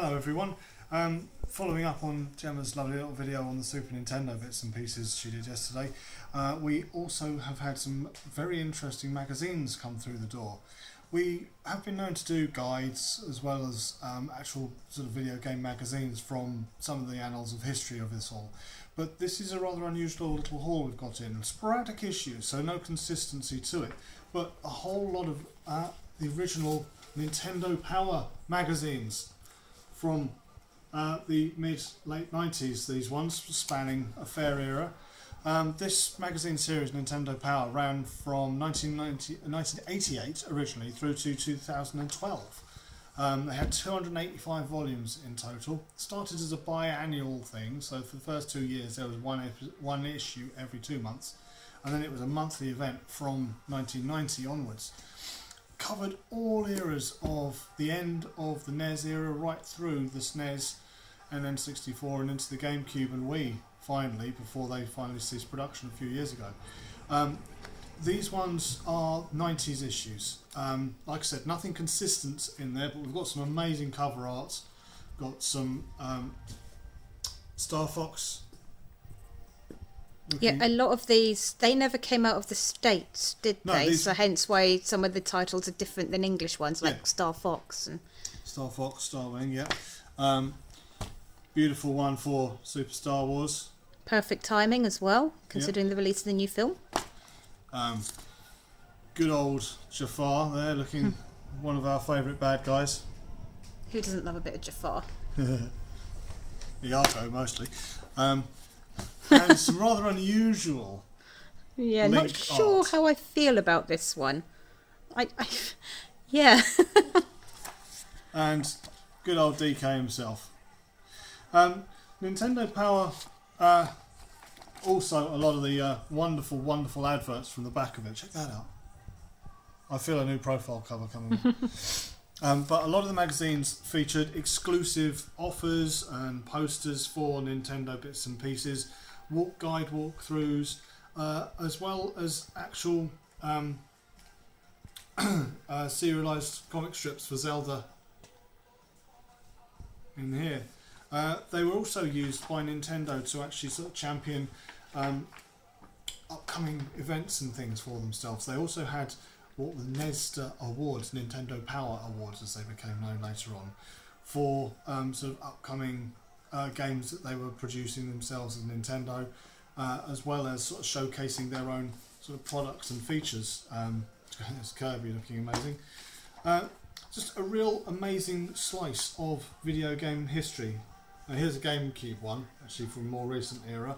Hello everyone. Following up on Gemma's lovely little video on the Super Nintendo bits and pieces she did yesterday, we also have had some very interesting magazines come through the door. We have been known to do guides as well as actual sort of video game magazines from some of the annals of history of this all. But this is a rather unusual little haul we've got in. Sporadic issues, so no consistency to it, but a whole lot of the original Nintendo Power magazines from the mid-late 90s, these ones, spanning a fair era. This magazine series, Nintendo Power, ran from 1988 originally through to 2012. They had 285 volumes in total. Started as a biannual thing, so for the first 2 years there was one issue every 2 months, and then it was a monthly event from 1990 onwards. Covered all eras of the end of the NES era right through the SNES and N64 and into the GameCube and Wii finally, before they finally ceased production a few years ago. These ones are 90s issues. Like I said, nothing consistent in there, but we've got some amazing cover arts. Got some Star Fox. Yeah, a lot of these, they never came out of the States, did they? So hence why some of the titles are different than English ones, like Star Fox. And Star Fox, Starwing, yeah. Beautiful one for Super Star Wars. Perfect timing as well, considering the release of the new film. Good old Jafar there, looking one of our favourite bad guys. Who doesn't love a bit of Jafar? Iago, mostly. And some rather unusual. Yeah, not sure art. how I feel about this one. Yeah. And good old DK himself. Nintendo Power, also a lot of the wonderful adverts from the back of it. Check that out. I feel a new profile cover coming in. But a lot of the magazines featured exclusive offers and posters for Nintendo bits and pieces, guide walkthroughs, as well as actual serialized comic strips for Zelda in here. They were also used by Nintendo to actually sort of champion upcoming events and things for themselves. They also had what the NESTA Awards, Nintendo Power Awards as they became known later on, for sort of upcoming games that they were producing themselves as Nintendo, as well as sort of showcasing their own sort of products and features. There's Kirby looking amazing. Just a real amazing slice of video game history. Now here's a GameCube one, actually from a more recent era.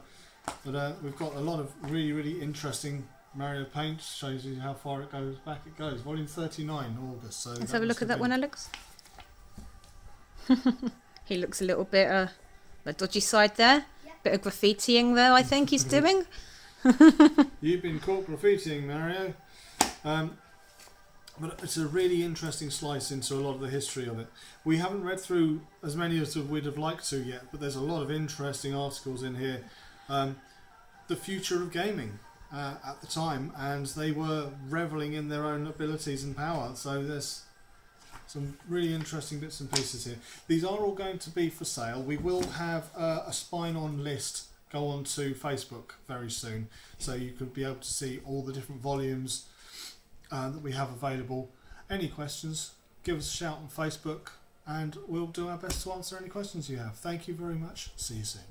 But we've got a lot of really interesting Mario Paint. Shows you how far it goes back. It goes volume 39, August. So let's have a look at that one, Alex. He looks a little bit a dodgy side there. Yeah. Bit of graffitiing there, I think he's doing. You've been caught graffitiing, Mario. But it's a really interesting slice into a lot of the history of it. We haven't read through as many as we'd have liked to yet, but there's a lot of interesting articles in here. The future of gaming at the time, and they were revelling in their own abilities and power. So there's some really interesting bits and pieces here. These are all going to be for sale. We will have a Spine-On list go on to Facebook very soon, so you could be able to see all the different volumes that we have available. Any questions, give us a shout on Facebook and we'll do our best to answer any questions you have. Thank you very much. See you soon.